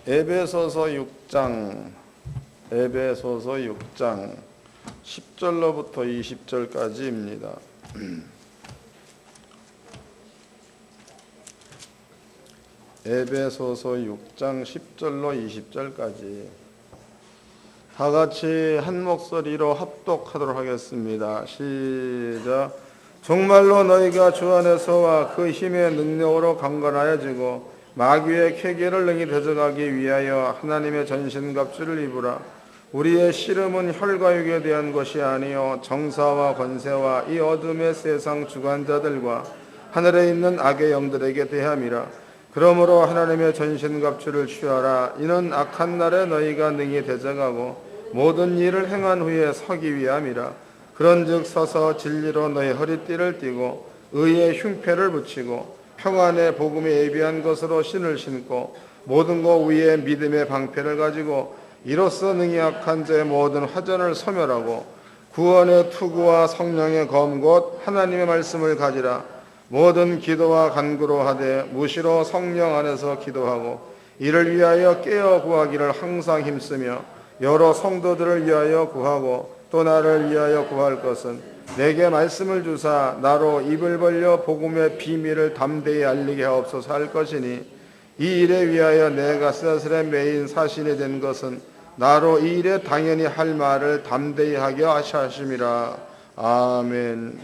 에베소서 6장 10절로부터 20절까지입니다. 에베소서 6장 10절로 20절까지 다 같이 한 목소리로 합독하도록 하겠습니다. 시작. 정말로 너희가 주 안에서와 그 힘의 능력으로 강건하여지고 마귀의 쾌계를 능히 대적하기 위하여 하나님의 전신갑주를 입으라. 우리의 씨름은 혈과 육에 대한 것이 아니요 정사와 권세와 이 어둠의 세상 주관자들과 하늘에 있는 악의 영들에게 대함이라. 그러므로 하나님의 전신갑주를 취하라. 이는 악한 날에 너희가 능히 대적하고 모든 일을 행한 후에 서기 위함이라. 그런즉 서서 진리로 너희 허리띠를 띠고 의의 흉패를 붙이고 평안의 복음에 예비한 것으로 신을 신고 모든 것 위에 믿음의 방패를 가지고 이로써 능히 악한 자의 모든 화전을 소멸하고 구원의 투구와 성령의 검 곧 하나님의 말씀을 가지라. 모든 기도와 간구로 하되 무시로 성령 안에서 기도하고 이를 위하여 깨어 구하기를 항상 힘쓰며 여러 성도들을 위하여 구하고 또 나를 위하여 구할 것은 내게 말씀을 주사 나로 입을 벌려 복음의 비밀을 담대히 알리게 하옵소서 할 것이니 이 일에 위하여 내가 스스로 메인 사신이 된 것은 나로 이 일에 당연히 할 말을 담대히 하게 하심이라. 아멘.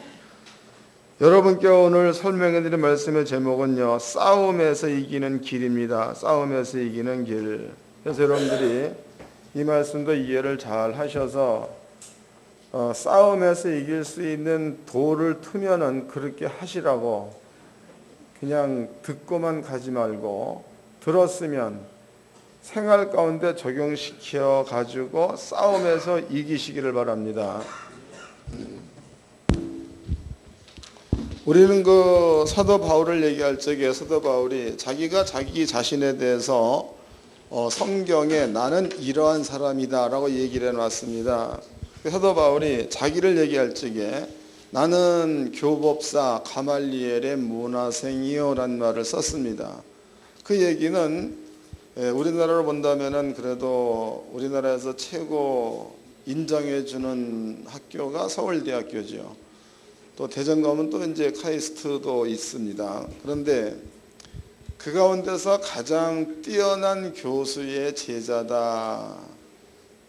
여러분께 오늘 설명해드린 말씀의 제목은요, 싸움에서 이기는 길입니다. 싸움에서 이기는 길. 그래서 여러분들이 이 말씀도 이해를 잘 하셔서 싸움에서 이길 수 있는 도를 트면은 그렇게 하시라고 그냥 듣고만 가지 말고 들었으면 생활 가운데 적용시켜 가지고 싸움에서 이기시기를 바랍니다. 우리는 그 사도 바울을 얘기할 적에 사도 바울이 자기가 자기 자신에 대해서 성경에 나는 이러한 사람이다 라고 얘기를 해놨습니다. 사도 바울이 자기를 얘기할 적에 나는 교법사 가말리엘의 문화생이요 라는 말을 썼습니다. 그 얘기는 우리나라로 본다면은 그래도 우리나라에서 최고 인정해주는 학교가 서울대학교죠. 또 대전 가면 또 이제 카이스트도 있습니다. 그런데 그 가운데서 가장 뛰어난 교수의 제자다.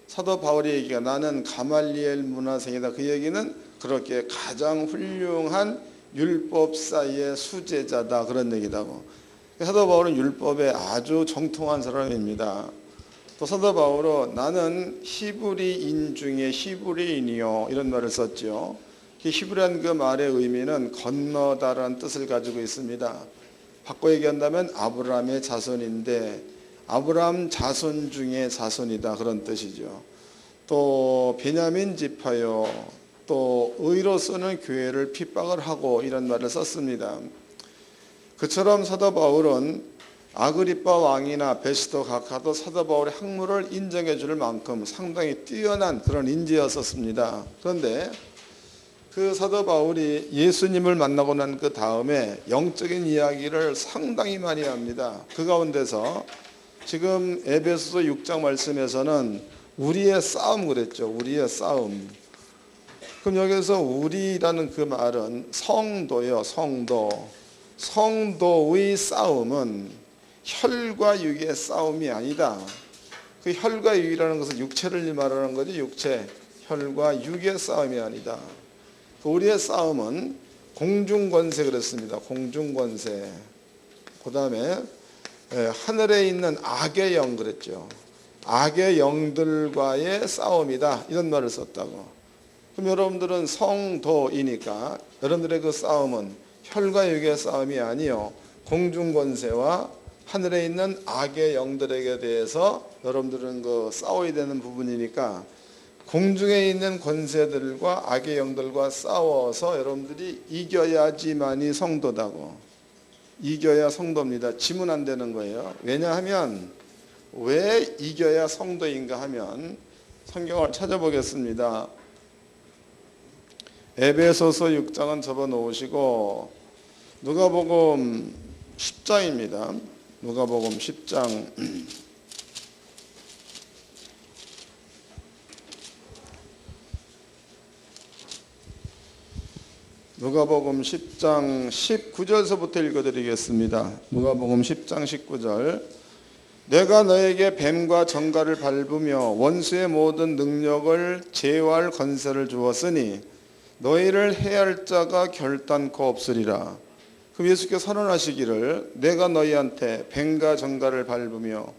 사도 바울의 얘기가 나는 가말리엘 문화생이다. 그 얘기는 그렇게 가장 훌륭한 율법사의 수제자다. 그런 얘기다고. 사도 바울은 율법에 아주 정통한 사람입니다. 또 사도 바울은 나는 히브리인 중에 히브리인이요 이런 말을 썼죠. 히브리한 그 말의 의미는 건너다라는 뜻을 가지고 있습니다. 바꿔 얘기한다면 아브라함의 자손인데 아브라함 자손 중에 자손이다 그런 뜻이죠. 또 베냐민 지파요. 또 의로서는 교회를 핍박을 하고 이런 말을 썼습니다. 그처럼 사도 바울은 아그리빠 왕이나 베스도 각하도 사도 바울의 학문을 인정해 줄 만큼 상당히 뛰어난 그런 인재였었습니다. 그런데 그 사도 바울이 예수님을 만나고 난 그 다음에 영적인 이야기를 상당히 많이 합니다. 그 가운데서 지금 에베소서 6장 말씀에서는 우리의 싸움 그랬죠. 우리의 싸움. 그럼 여기서 우리라는 그 말은 성도요. 성도의 싸움은 혈과 육의 싸움이 아니다. 그 혈과 육이라는 것은 육체를 말하는 거지 육체, 혈과 육의 싸움이 아니다. 우리의 싸움은 공중권세 그랬습니다. 공중권세. 그 다음에 하늘에 있는 악의 영 그랬죠. 악의 영들과의 싸움이다. 이런 말을 썼다고. 그럼 여러분들은 성도이니까 여러분들의 그 싸움은 혈과 육의 싸움이 아니요 공중권세와 하늘에 있는 악의 영들에게 대해서 여러분들은 그 싸워야 되는 부분이니까 공중에 있는 권세들과 악의 영들과 싸워서 여러분들이 이겨야지만이 성도다고. 이겨야 성도입니다. 지면 안 되는 거예요. 왜냐하면 왜 이겨야 성도인가 하면 성경을 찾아보겠습니다. 에베소서 6장은 접어놓으시고 누가복음 10장입니다. 누가복음 10장 누가복음 10장 19절서부터 읽어드리겠습니다. 누가복음 10장 19절. 내가 너에게 뱀과 정갈을 밟으며 원수의 모든 능력을 제어할 권세를 주었으니 너희를 해할 자가 결단코 없으리라. 그럼 예수께서 선언하시기를 내가 너희한테 뱀과 정갈을 밟으며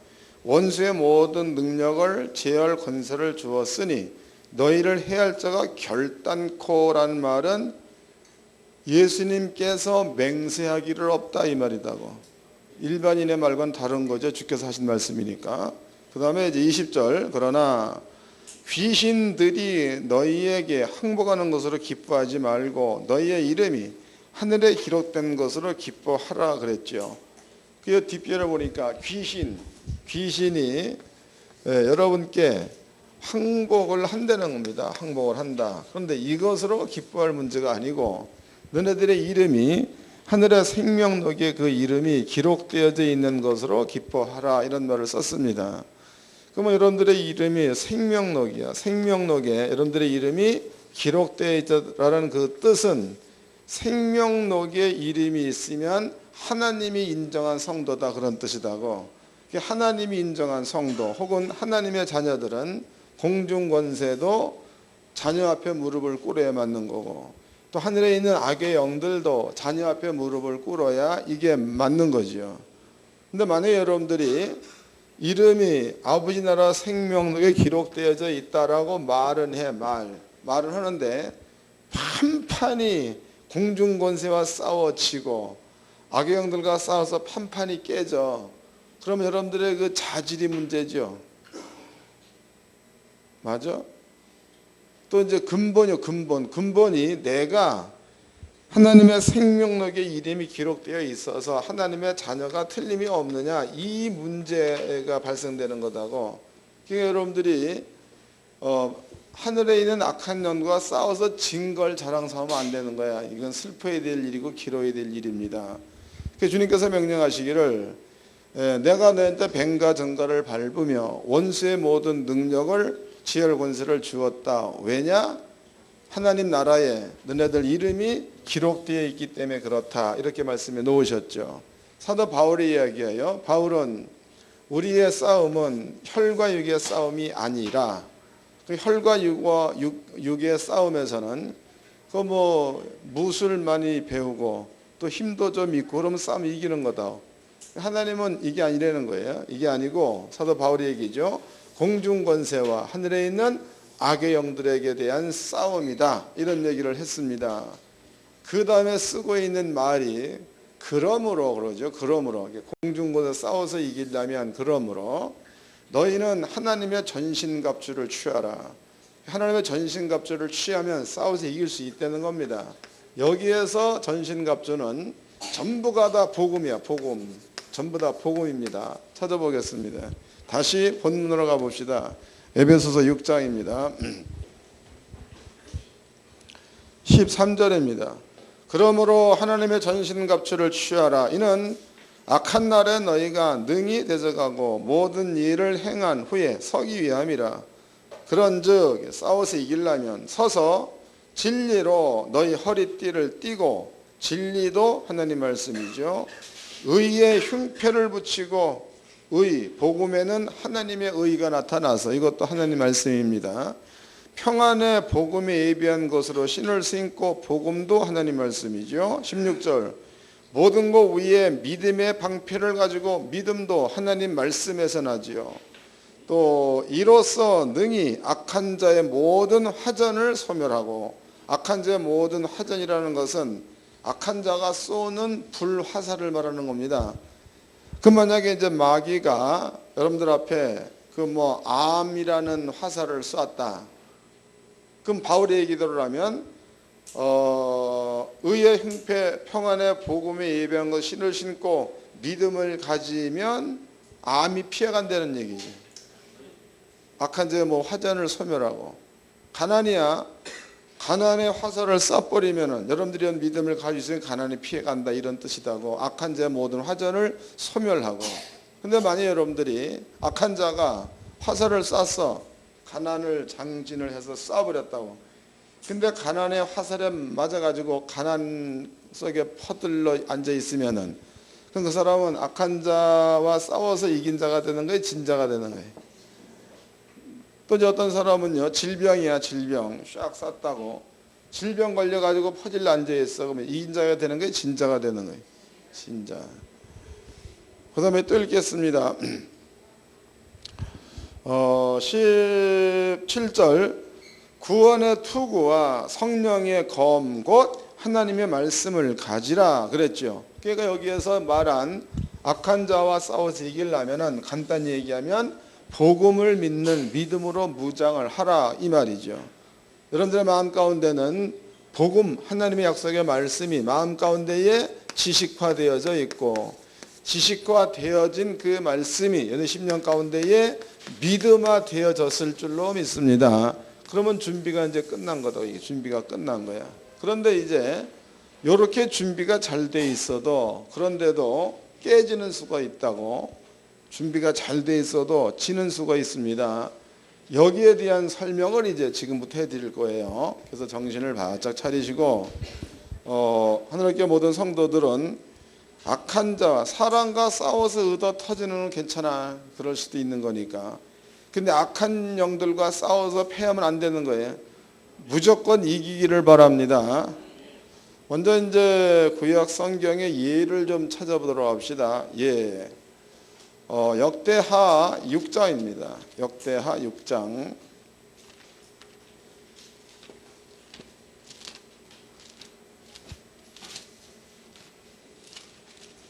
원수의 모든 능력을 제어할 권세를 주었으니 너희를 해할 자가 결단코라는 말은 예수님께서 맹세하기를 없다 이 말이다고. 일반인의 말과는 다른 거죠. 주께서 하신 말씀이니까. 그 다음에 이제 20절. 그러나 귀신들이 너희에게 항복하는 것으로 기뻐하지 말고 너희의 이름이 하늘에 기록된 것으로 기뻐하라 그랬죠. 그 뒷변을 보니까 귀신이 여러분께 항복을 한다는 겁니다. 항복을 한다. 그런데 이것으로 기뻐할 문제가 아니고 너네들의 이름이 하늘의 생명록에 그 이름이 기록되어져 있는 것으로 기뻐하라 이런 말을 썼습니다. 그러면 여러분들의 이름이 생명록이야. 생명록에 여러분들의 이름이 기록되어 있다라는 그 뜻은 생명록에 이름이 있으면 하나님이 인정한 성도다 그런 뜻이다고. 하나님이 인정한 성도 혹은 하나님의 자녀들은 공중권세도 자녀 앞에 무릎을 꿇어야 맞는 거고 또 하늘에 있는 악의 영들도 자녀 앞에 무릎을 꿇어야 이게 맞는 거지요. 근데 만약에 여러분들이 이름이 아버지 나라 생명록에 기록되어져 있다라고 말은 하는데 판판이 공중권세와 싸워치고 악의 영들과 싸워서 판판이 깨져. 그러면 여러분들의 그 자질이 문제죠. 맞아? 또 이제 근본이 내가 하나님의 생명록에 이름이 기록되어 있어서 하나님의 자녀가 틀림이 없느냐 이 문제가 발생되는 거다고. 그러니까 여러분들이 하늘에 있는 악한 영과 싸워서 진 걸 자랑삼으면 안 되는 거야. 이건 슬퍼야 될 일이고 기로야 될 일입니다. 그래서 주님께서 명령하시기를 내가 너한테 뱀과 정갈을 밟으며 원수의 모든 능력을 지혈 권세를 주었다. 왜냐? 하나님 나라에 너네들 이름이 기록되어 있기 때문에 그렇다. 이렇게 말씀해 놓으셨죠. 사도 바울이 이야기해요. 바울은 우리의 싸움은 혈과 육의 싸움이 아니라 그 혈과 육의 싸움에서는 그 무술 많이 배우고 또 힘도 좀 있고 그러면 싸움 이기는 거다. 하나님은 이게 아니라는 거예요. 이게 아니고 사도 바울이 얘기죠. 공중권세와 하늘에 있는 악의 영들에게 대한 싸움이다. 이런 얘기를 했습니다. 그 다음에 쓰고 있는 말이 그러므로 그러죠. 그러므로 공중권세 싸워서 이기려면 그러므로 너희는 하나님의 전신갑주를 취하라. 하나님의 전신갑주를 취하면 싸워서 이길 수 있다는 겁니다. 여기에서 전신갑주는 전부가 다 복음이야. 복음. 전부 다 복음입니다. 찾아보겠습니다. 다시 본문으로 가봅시다. 에베소서 6장입니다. 13절입니다. 그러므로 하나님의 전신갑주를 취하라. 이는 악한 날에 너희가 능히 대적하고 모든 일을 행한 후에 서기 위함이라. 그런즉 싸워서 이기려면 서서 진리로 너희 허리띠를 띠고 진리도 하나님 말씀이죠. 의의 흉패를 붙이고 복음에는 하나님의 의가 나타나서 이것도 하나님 말씀입니다. 평안의 복음에 예비한 것으로 신을 신고 복음도 하나님 말씀이죠. 16절 모든 것 위에 믿음의 방패를 가지고 믿음도 하나님 말씀에서 나지요. 또 이로써 능히 악한 자의 모든 화전을 소멸하고 악한 자의 모든 화전이라는 것은 악한 자가 쏘는 불화살을 말하는 겁니다. 그 만약에 이제 마귀가 여러분들 앞에 암이라는 화살을 쐈다. 그럼 바울의 얘기대로 하면 의의 흉패 평안의 복음에 예배한 것 신을 신고 믿음을 가지면 암이 피해간다는 얘기죠. 악한 자의 화전을 소멸하고 가난이야. 가난의 화살을 쏴버리면은 여러분들이 믿음을 가지고 있으면 가난이 피해간다 이런 뜻이다고. 악한 자의 모든 화전을 소멸하고. 근데 만약 여러분들이 악한 자가 화살을 쏴서 가난을 장진을 해서 쏴버렸다고. 근데 가난의 화살에 맞아가지고 가난 속에 퍼들러 앉아 있으면은 그럼 그 사람은 악한 자와 싸워서 이긴 자가 되는 거예요, 진 자가 되는 거예요. 또 이제 어떤 사람은요, 질병이야, 질병 쫙 쌌다고 질병 걸려가지고 퍼질러 앉아 있어. 그러면 이긴 자가 되는 거예요, 진 자가 되는 거예요, 진자. 그 다음에 또 읽겠습니다. 17절 구원의 투구와 성령의 검 곧 하나님의 말씀을 가지라 그랬죠. 그러니까 여기에서 말한 악한 자와 싸워서 이기려면은 간단히 얘기하면 복음을 믿는 믿음으로 무장을 하라 이 말이죠. 여러분들의 마음 가운데는 복음 하나님의 약속의 말씀이 마음 가운데에 지식화되어져 있고 지식화되어진 그 말씀이 여러분 심령 가운데에 믿음화되어졌을 줄로 믿습니다. 그러면 준비가 이제 끝난 거다. 이게 준비가 끝난 거야. 그런데 이제 이렇게 준비가 잘 돼 있어도 그런데도 깨지는 수가 있다고. 준비가 잘 돼 있어도 지는 수가 있습니다. 여기에 대한 설명을 이제 지금부터 해드릴 거예요. 그래서 정신을 바짝 차리시고 하늘의 모든 성도들은 악한 자와 사람과 싸워서 얻어 터지는 건 괜찮아. 그럴 수도 있는 거니까. 근데 악한 영들과 싸워서 패하면 안 되는 거예요. 무조건 이기기를 바랍니다. 먼저 이제 구약 성경의 예를 좀 찾아보도록 합시다. 예. 역대하 6장입니다. 역대하 6장.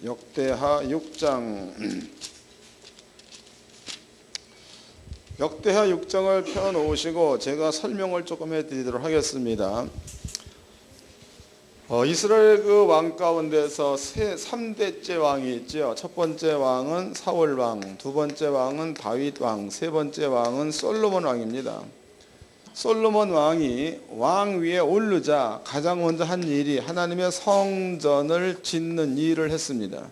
역대하 6장. 역대하 6장을 펴놓으시고 제가 설명을 조금 해드리도록 하겠습니다. 이스라엘 그 왕 가운데서 3대째 왕이 있죠. 첫 번째 왕은 사울 왕, 두 번째 왕은 다윗 왕, 세 번째 왕은 솔로몬 왕입니다. 솔로몬 왕이 왕 위에 오르자 가장 먼저 한 일이 하나님의 성전을 짓는 일을 했습니다.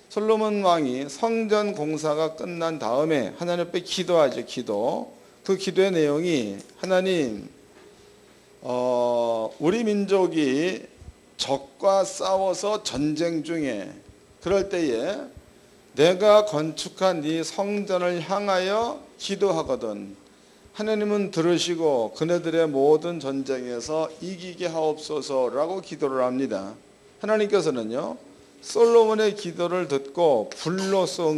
솔로몬 왕이 성전 공사가 끝난 다음에 하나님 앞에 기도하죠. 기도. 그 기도의 내용이 하나님 우리 민족이 적과 싸워서 전쟁 중에 그럴 때에 내가 건축한 네 성전을 향하여 기도하거든 하나님은 들으시고 그네들의 모든 전쟁에서 이기게 하옵소서라고 기도를 합니다. 하나님께서는요 솔로몬의 기도를 듣고 불로써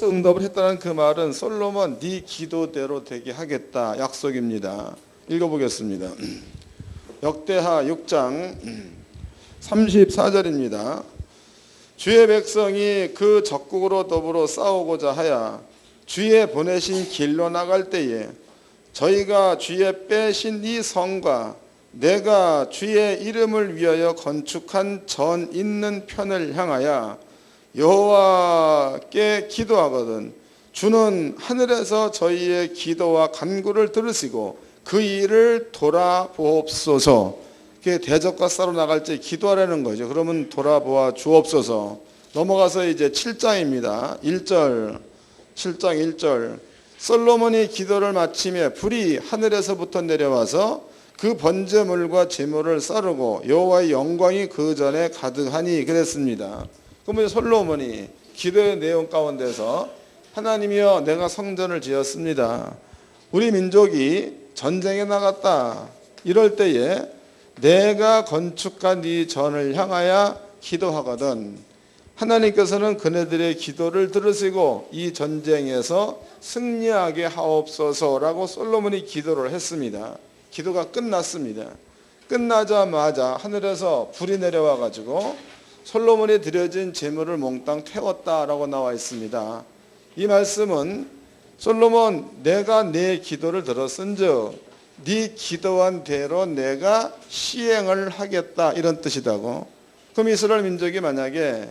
응답을 했다는 그 말은 솔로몬 네 기도대로 되게 하겠다 약속입니다. 읽어보겠습니다. 역대하 6장 34절입니다. 주의 백성이 그 적국으로 더불어 싸우고자 하여 주의 보내신 길로 나갈 때에 저희가 주의 빼신 이 성과 내가 주의 이름을 위하여 건축한 전 있는 편을 향하여 여호와께 기도하거든 주는 하늘에서 저희의 기도와 간구를 들으시고 그 일을 돌아보옵소서. 대적과 싸러 나갈 때 기도하라는 거죠. 그러면 돌아보아 주옵소서. 넘어가서 이제 7장입니다. 1절 7장 1절 솔로몬이 기도를 마치며 불이 하늘에서부터 내려와서 그 번제물과 제물을 싸르고 여호와의 영광이 그 전에 가득하니 그랬습니다. 그러면 솔로몬이 기도의 내용 가운데서 하나님이여 내가 성전을 지었습니다. 우리 민족이 전쟁에 나갔다. 이럴 때에 내가 건축한 네 전을 향하여 기도하거든 하나님께서는 그네들의 기도를 들으시고 이 전쟁에서 승리하게 하옵소서라고 솔로몬이 기도를 했습니다. 기도가 끝났습니다. 끝나자마자 하늘에서 불이 내려와 가지고 솔로몬이 드려진 제물을 몽땅 태웠다라고 나와 있습니다. 이 말씀은 솔로몬 내가 내 기도를 들었은즉 네 기도한 대로 내가 시행을 하겠다 이런 뜻이다고. 그럼 이스라엘 민족이 만약에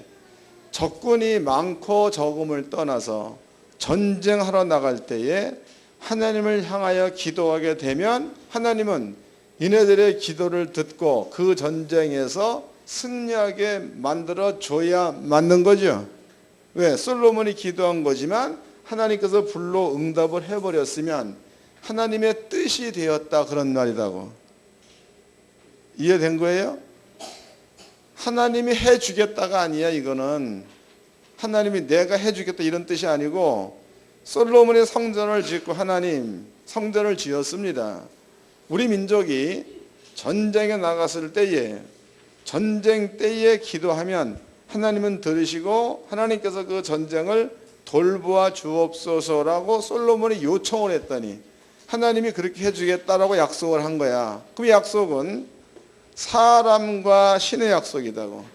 적군이 많고 적음을 떠나서 전쟁하러 나갈 때에 하나님을 향하여 기도하게 되면 하나님은 이네들의 기도를 듣고 그 전쟁에서 승리하게 만들어 줘야 맞는 거죠. 왜? 솔로몬이 기도한 거지만 하나님께서 불로 응답을 해버렸으면 하나님의 뜻이 되었다 그런 말이라고. 이해된 거예요? 하나님이 해주겠다가 아니야. 이거는 하나님이 내가 해주겠다 이런 뜻이 아니고 솔로몬의 성전을 짓고 하나님 성전을 지었습니다. 우리 민족이 전쟁에 나갔을 때에 전쟁 때에 기도하면 하나님은 들으시고 하나님께서 그 전쟁을 돌보아 주옵소서라고 솔로몬이 요청을 했더니 하나님이 그렇게 해주겠다라고 약속을 한 거야. 그 약속은 사람과 신의 약속이다고.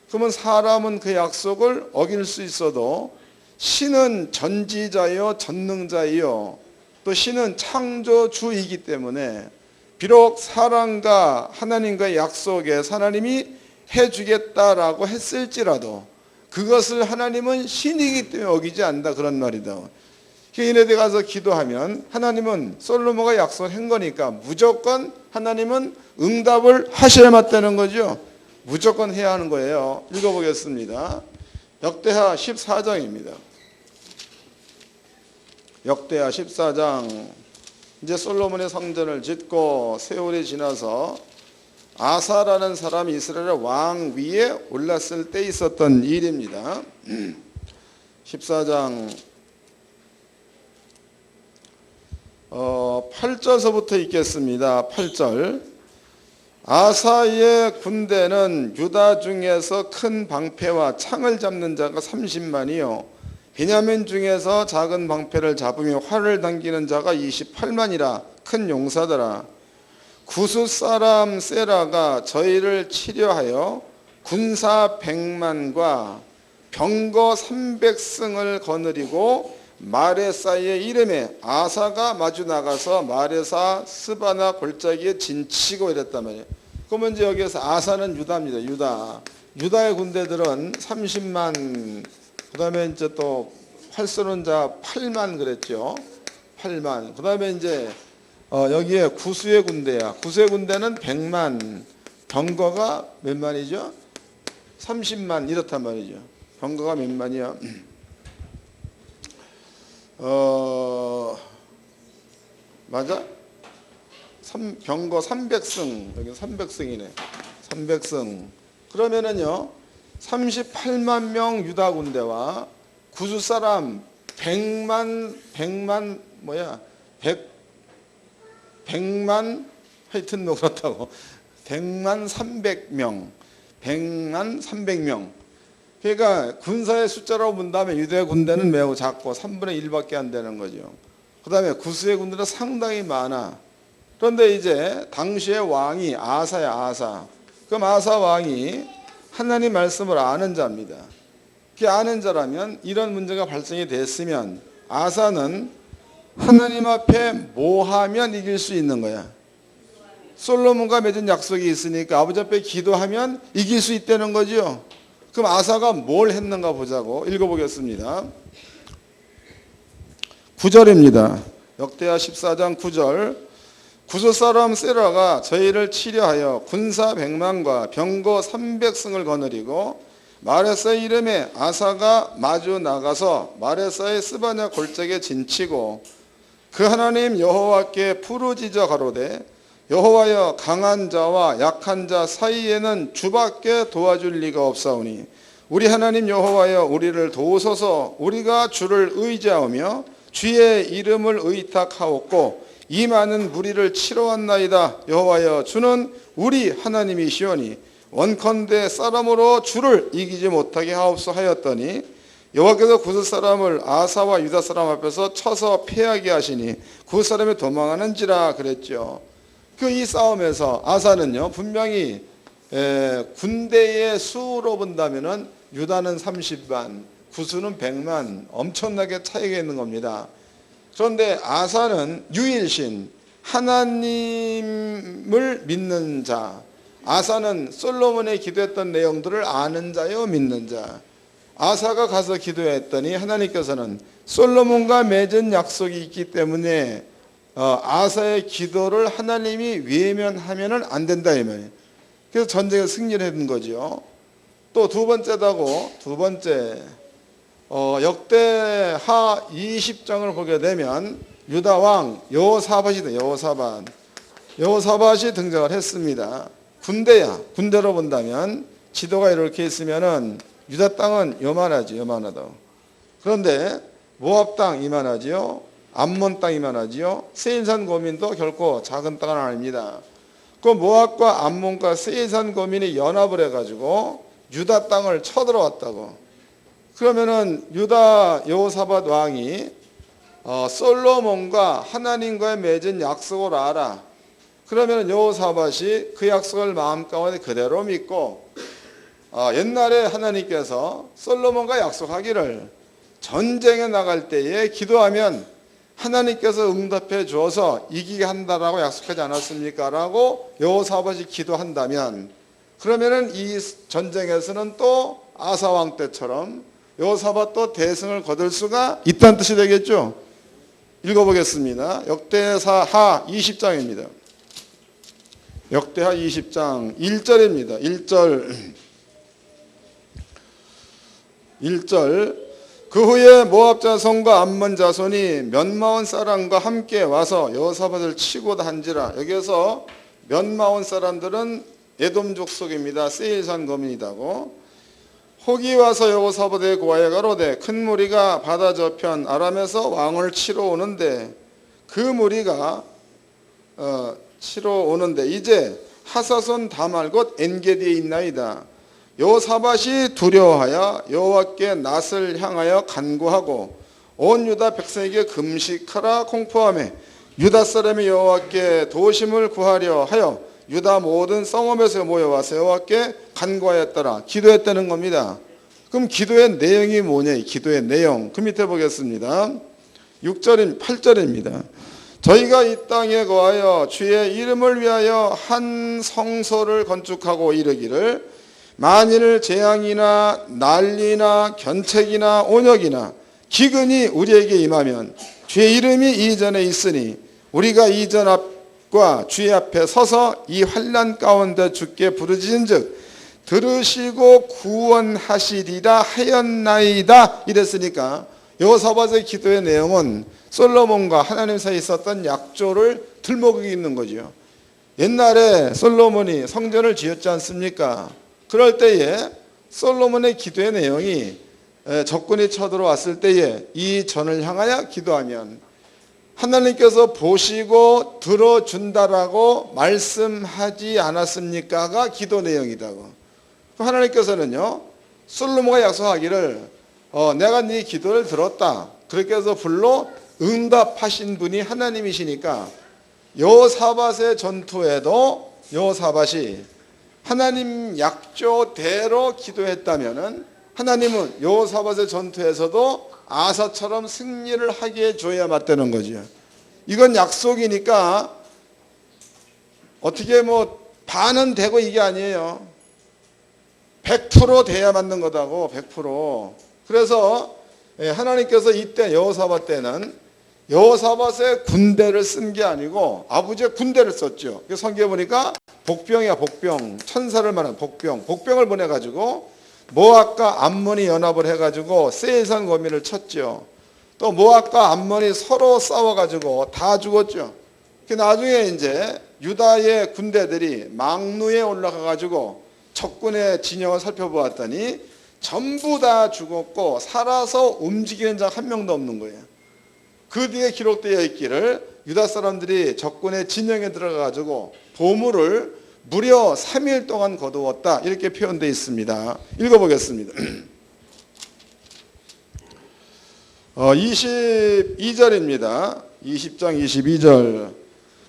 그러면 사람은 그 약속을 어길 수 있어도 신은 전지자요 전능자이요 또 신은 창조주이기 때문에 비록 사람과 하나님과의 약속에 하나님이 해주겠다라고 했을지라도 그것을 하나님은 신이기 때문에 어기지 않는다 그런 말이다. 이네들 가서 기도하면 하나님은 솔로몬과 약속한 거니까 무조건 하나님은 응답을 하셔야 맞다는 거죠. 무조건 해야 하는 거예요. 읽어보겠습니다. 역대하 14장입니다. 역대하 14장. 이제 솔로몬의 성전을 짓고 세월이 지나서 아사라는 사람이 이스라엘의 왕 위에 올랐을 때 있었던 일입니다. 14장 8절서부터 읽겠습니다. 8절. 아사의 군대는 유다 중에서 큰 방패와 창을 잡는 자가 30만이요 베냐민 중에서 작은 방패를 잡으며 활을 당기는 자가 28만이라 큰 용사더라. 구스 사람 세라가 저희를 치려하여 군사 100만과 병거 300승을 거느리고 마레사의 이름에 아사가 마주 나가서 마레사 스바나 골짜기에 진치고 이랬단 말이에요. 그러면 이제 여기에서 아사는 유다입니다. 유다의 군대들은 30만, 그 다음에 이제 또 활 쏘는 자 8만 그랬죠. 8만. 그 다음에 이제 여기에 구스의 군대야. 구스의 군대는 100만, 병거가 몇 만이죠? 30만 이렇단 말이죠. 병거가 몇 만이야? 맞아? 병거 300승. 여기 300승이네. 300승. 그러면은요 38만 명 유다 군대와 구스 사람 100만 뭐야 100만 하여튼 뭐 그렇다고 100만 300명 100만 300명. 그러니까 군사의 숫자로 본다면 유대 군대는 매우 작고 3분의 1밖에 안 되는 거죠. 그 다음에 구스의 군대는 상당히 많아. 그런데 이제 당시의 왕이 아사야. 아사. 그럼 아사 왕이 하나님 말씀을 아는 자입니다. 그 아는 자라면 이런 문제가 발생이 됐으면 아사는 하나님 앞에 뭐 하면 이길 수 있는 거야? 솔로몬과 맺은 약속이 있으니까 아버지 앞에 기도하면 이길 수 있다는 거죠. 그럼 아사가 뭘 했는가 보자고 읽어보겠습니다. 9절입니다. 역대하 14장 9절. 구스 사람 세라가 저희를 치려하여 군사 100만과 병거 300승을 거느리고 마레사의 이름에 아사가 마주 나가서 마레사의 스바냐 골짜기에 진치고 그 하나님 여호와께 부르짖어 가로되 여호와여 강한 자와 약한 자 사이에는 주밖에 도와줄 리가 없사오니 우리 하나님 여호와여 우리를 도우소서. 우리가 주를 의지하며 주의 이름을 의탁하옵고 이 많은 무리를 치러 왔나이다. 여호와여 주는 우리 하나님이시오니 원컨대 사람으로 주를 이기지 못하게 하옵소 하였더니 여호와께서 구스 사람을 아사와 유다 사람 앞에서 쳐서 패하게 하시니 구스 사람이 도망하는지라 그랬죠. 그 이 싸움에서 아사는요 분명히 군대의 수로 본다면은 유다는 30만, 구스는 100만, 엄청나게 차이가 있는 겁니다. 그런데 아사는 유일신 하나님을 믿는 자, 아사는 솔로몬의 기도했던 내용들을 아는 자요 믿는 자. 아사가 가서 기도했더니 하나님께서는 솔로몬과 맺은 약속이 있기 때문에 아사의 기도를 하나님이 외면하면 안 된다 이 말이에요. 그래서 전쟁에 승리를 했는 거죠. 또 두 번째다고, 두 번째 역대하 20장을 보게 되면 유다 왕 여호사밧이다. 여호사밧이 등장을 했습니다. 군대야. 군대로 본다면 지도가 이렇게 있으면은 유다 땅은 요만하지, 요만하다. 그런데 모압 땅 이만하지요. 암몬 땅 이만하지요. 세일산 거민도 결코 작은 땅은 아닙니다. 그 모압과 암몬과 세일산 거민이 연합을 해가지고 유다 땅을 쳐들어왔다고. 그러면은 유다 여호사밧 왕이 솔로몬과 하나님과의 맺은 약속을 알아. 그러면 여호사밧이 그 약속을 마음 가운데 그대로 믿고 옛날에 하나님께서 솔로몬과 약속하기를 전쟁에 나갈 때에 기도하면 하나님께서 응답해 주어서 이기게 한다라고 약속하지 않았습니까? 라고 여호사밧이 기도한다면 그러면은 이 전쟁에서는 또 아사 왕 때처럼 여호사밧도 대승을 거둘 수가 있다는 뜻이 되겠죠. 읽어보겠습니다. 역대하 20장입니다. 역대하 20장 1절입니다. 1절 그 후에 모압 자손과 암몬 자손이 몇마온 사람과 함께 와서 여호사밧을 치고 한지라. 여기에서 몇마온 사람들은 에돔 족속입니다. 세일산 거민이다고. 혹이 와서 여호사밧에 고하여 가로되 큰 무리가 바다 저편 아람에서 왕을 치러 오는데 그 무리가 치러 오는데 이제 하사손 다말 곧 엔게디에 있나이다. 여호사밧이 두려워하여 여호와께 낯을 향하여 간구하고 온 유다 백성에게 금식하라 공포하며 유다 사람이 여호와께 도심을 구하려 하여 유다 모든 성읍에서 모여와서 여호와께 간구하였더라. 기도했다는 겁니다. 그럼 기도의 내용이 뭐냐? 기도의 내용. 그 밑에 보겠습니다. 8절입니다. 저희가 이 땅에 거하여 주의 이름을 위하여 한 성소를 건축하고 이르기를 만일 재앙이나 난리나 견책이나 온역이나 기근이 우리에게 임하면 주의 이름이 이전에 있으니 우리가 이전 앞과 주의 앞에 서서 이 환난 가운데 주께 부르짖은즉 들으시고 구원하시리라 하였나이다. 이랬으니까 여호사밧의 기도의 내용은 솔로몬과 하나님 사이에 있었던 약조를 들먹이고 있는 거죠. 옛날에 솔로몬이 성전을 지었지 않습니까? 그럴 때에 솔로몬의 기도의 내용이 적군이 쳐들어왔을 때에 이 전을 향하여 기도하면 하나님께서 보시고 들어준다라고 말씀하지 않았습니까가 기도 내용이다고. 하나님께서는요 솔로몬과 약속하기를 내가 네 기도를 들었다. 그렇게 해서 불로 응답하신 분이 하나님이시니까 여호사밧의 전투에도 여호사밧이 하나님 약조대로 기도했다면은 하나님은 여호사밧의 전투에서도 아사처럼 승리를 하게 해줘야 맞다는 거죠. 이건 약속이니까 어떻게 반은 되고 이게 아니에요. 100% 돼야 맞는 거다고. 100%. 그래서 하나님께서 이때 여호사밧 때는 여호사밧의 군대를 쓴 게 아니고 아버지의 군대를 썼죠. 성경에 보니까 복병이야. 복병. 천사를 말하는 복병. 복병을 보내가지고 모압과 암몬이 연합을 해가지고 세일산 거민을 쳤죠. 또 모압과 암몬이 서로 싸워가지고 다 죽었죠. 나중에 이제 유다의 군대들이 망루에 올라가가지고 적군의 진영을 살펴보았더니 전부 다 죽었고 살아서 움직이는 자 한 명도 없는 거예요. 그 뒤에 기록되어 있기를 유다 사람들이 적군의 진영에 들어가가지고 보물을 무려 3일 동안 거두었다. 이렇게 표현되어 있습니다. 읽어보겠습니다. 22절입니다. 20장 22절.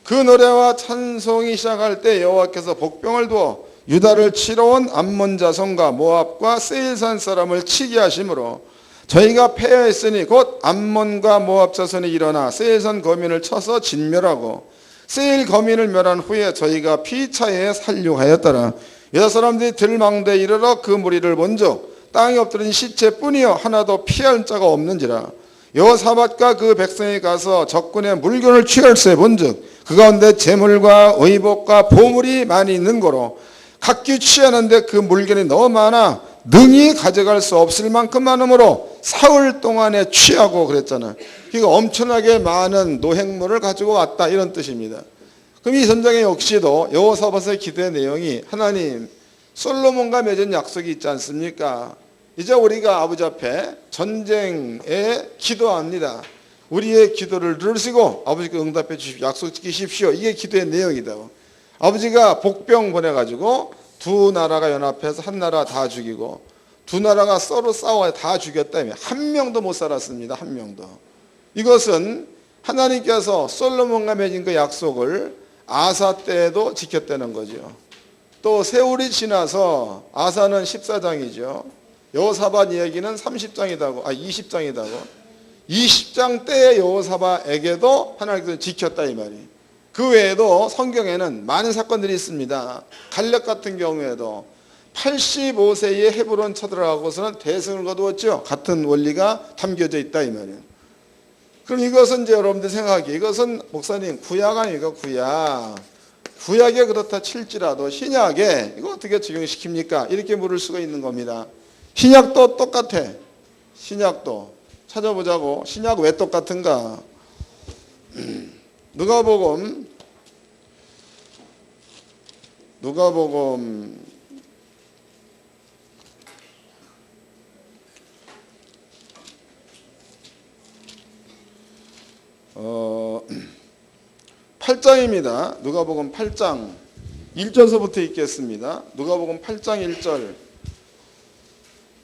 그 노래와 찬송이 시작할 때 여호와께서 복병을 두어 유다를 치러 온 암몬 자손과 모압과 세일산 사람을 치게 하심으로 저희가 패하였으니 곧 암몬과 모압 자손이 일어나 세일산 거민을 쳐서 진멸하고 세일 거민을 멸한 후에 저희가 피차에 살육하였더라. 유다 사람들이 들망대에 이르러 그 무리를 본즉 땅에 엎드린 시체뿐이요 하나도 피할 자가 없는지라. 여호사밧과 그 백성이 가서 적군의 물건을 취할세 본즉 그 가운데 재물과 의복과 보물이 많이 있는 거로 각기 취하는데 그 물건이 너무 많아 능히 가져갈 수 없을 만큼 많으므로 사흘 동안에 취하고 그랬잖아요. 그러니까 엄청나게 많은 노획물을 가지고 왔다 이런 뜻입니다. 그럼 이 전쟁에 역시도 여호사밧의 기도의 내용이 하나님 솔로몬과 맺은 약속이 있지 않습니까? 이제 우리가 아버지 앞에 전쟁에 기도합니다. 우리의 기도를 들으시고 아버지께 응답해 주십시오. 약속 지키십시오. 이게 기도의 내용이다. 아버지가 복병 보내가지고 두 나라가 연합해서 한 나라 다 죽이고 두 나라가 서로 싸워 다 죽였다며 한 명도 못 살았습니다. 한 명도. 이것은 하나님께서 솔로몬과 맺은 그 약속을 아사 때에도 지켰다는 거죠. 또 세월이 지나서 아사는 14장이죠. 여호사밧 이야기는 30장이다고 20장이다고 20장 때의 여호사밧에게도 하나님께서 지켰다 이 말이. 그 외에도 성경에는 많은 사건들이 있습니다. 갈렙 같은 경우에도 85세에 헤브론 쳐들어가고서는 대승을 거두었죠. 같은 원리가 담겨져 있다 이 말이에요. 그럼 이것은 이제 여러분들 생각하기에 이것은 목사님 구약 아닙니까? 구약에 그렇다 칠지라도 신약에 이거 어떻게 적용시킵니까? 이렇게 물을 수가 있는 겁니다. 신약도 똑같아. 신약도 찾아보자고. 신약 왜 똑같은가? 누가복음 8장입니다. 누가복음 8장 1절서부터 읽겠습니다. 누가복음 8장 1절.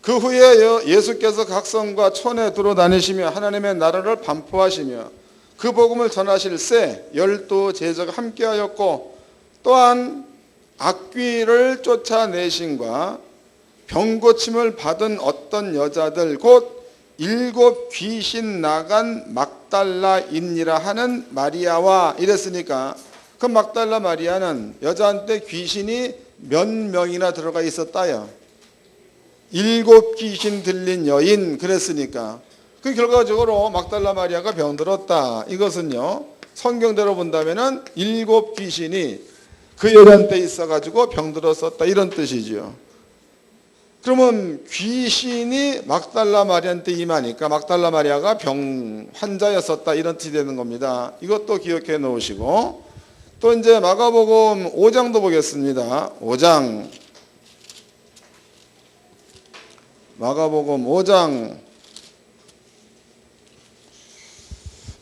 그 후에 예수께서 각 성과 촌에 두루다니시며 하나님의 나라를 반포하시며 그 복음을 전하실새 12 제자가 함께하였고 또한 악귀를 쫓아내신과 병고침을 받은 어떤 여자들 곧 7 귀신 나간 막달라인이라 하는 마리아와 이랬으니까 그 막달라 마리아는 여자한테 귀신이 몇 명이나 들어가 있었다요. 7 귀신 들린 여인 그랬으니까 그 결과적으로 막달라 마리아가 병들었다. 이것은요 성경대로 본다면은 7 귀신이 그 여자한테 있어가지고 병들었었다 이런 뜻이죠. 그러면 귀신이 막달라 마리아한테 임하니까 막달라 마리아가 병 환자였었다 이런 뜻이 되는 겁니다. 이것도 기억해 놓으시고 또 이제 마가복음 5장도 보겠습니다. 5장 마가복음 5장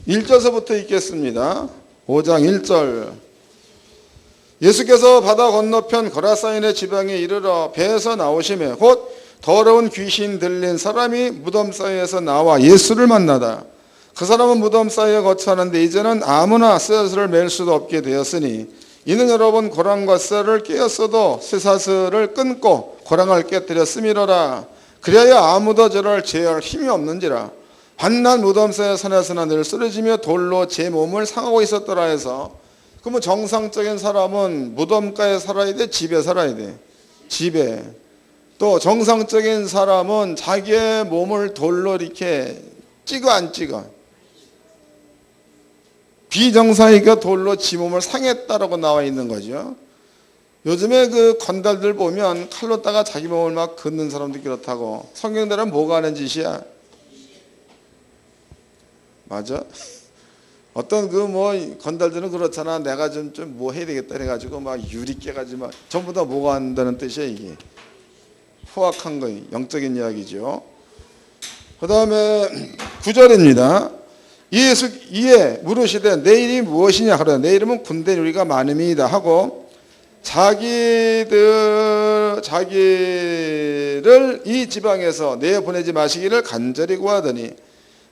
1절서부터 읽겠습니다. 5장 1절. 예수께서 바다 건너편 거라사인의 지방에 이르러 배에서 나오시매 곧 더러운 귀신 들린 사람이 무덤 사이에서 나와 예수를 만나다. 그 사람은 무덤 사이에 거처하는데 이제는 아무나 쇠사슬을 맬 수도 없게 되었으니 이는 여러 번 고랑과 쇠를 깨었어도 쇠사슬을 끊고 고랑을 깨뜨렸음이로라. 그리하여 아무도 저를 제어할 힘이 없는지라. 환난 무덤 사이에 산에서나 늘 쓰러지며 돌로 제 몸을 상하고 있었더라 해서 그러면 정상적인 사람은 무덤가에 살아야 돼? 집에 살아야 돼? 집에. 또 정상적인 사람은 자기의 몸을 돌로 이렇게 찍어 안 찍어? 비정상이니까 돌로 지 몸을 상했다라고 나와 있는 거죠. 요즘에 그 건달들 보면 칼로 따가 자기 몸을 막 긋는 사람도 그렇다고. 성경대로는 뭐가 하는 짓이야? 맞아? 어떤 그 뭐 건달들은 그렇잖아. 내가 좀 뭐 해야 되겠다 해가지고 막 유리 깨가지고 막 전부 다 뭐가 한다는 뜻이야 이게. 포악한 거 영적인 이야기죠. 그 다음에 9절입니다. 예수 이에 물으시되 내 이름이 무엇이냐 하라. 내 이름은 군대 누리가 많음이다 하고 자기를 이 지방에서 내보내지 마시기를 간절히 구하더니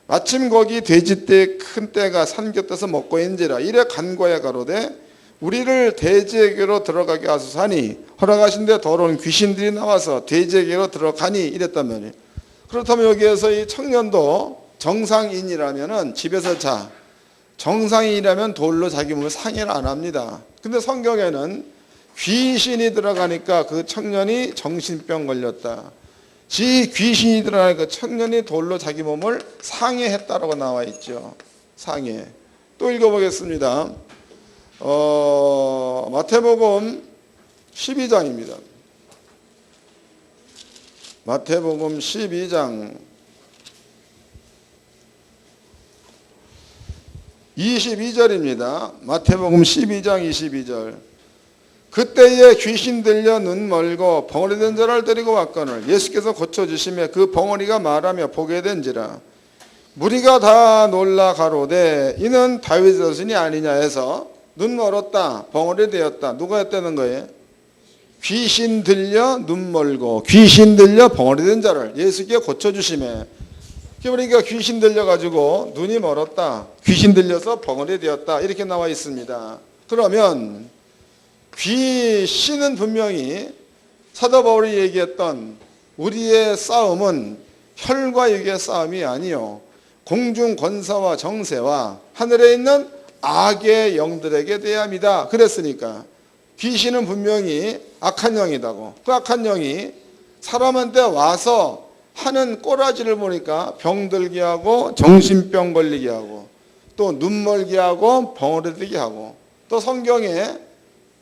마침 거기 돼지떼 큰 떼가 산 곁에서 먹고 인지라. 이래 간과에 가로되 우리를 돼지에게로 들어가게 하소서하니 허락하신데 더러운 귀신들이 나와서 돼지에게로 들어가니 이랬단 말이에요. 그렇다면 여기에서 이 청년도 정상인이라면은 집에서 자. 정상인이라면 돌로 자기 몸을 상해를 안 합니다. 근데 성경에는 귀신이 들어가니까 그 청년이 정신병 걸렸다. 지 귀신이 들어가니까 청년이 돌로 자기 몸을 상해했다라고 나와 있죠. 상해. 또 읽어보겠습니다. 마태복음 12장입니다. 마태복음 12장 22절입니다. 마태복음 12장 22절. 그때에 귀신 들려 눈 멀고 벙어리 된 자를 데리고 왔거늘 예수께서 고쳐주시며 그 벙어리가 말하며 보게 된지라. 무리가 다 놀라 가로되 이는 다윗의 자손이 아니냐 해서 눈 멀었다, 벙어리 되었다. 누가 했다는 거예요? 귀신 들려 눈 멀고 귀신 들려 벙어리 된 자를 예수께 고쳐주시며. 그러니까 귀신 들려가지고 눈이 멀었다, 귀신 들려서 벙어리 되었다, 이렇게 나와 있습니다. 그러면 귀신은 분명히 사도 바울이 얘기했던 우리의 싸움은 혈과 육의 싸움이 아니요 공중 권사와 정세와 하늘에 있는 악의 영들에게 대함이다 그랬으니까 귀신은 분명히 악한 영이다고. 그 악한 영이 사람한테 와서 하는 꼬라지를 보니까 병들게 하고 정신병 걸리게 하고 또 눈멀게 하고 벙어리 되게 하고, 또 성경에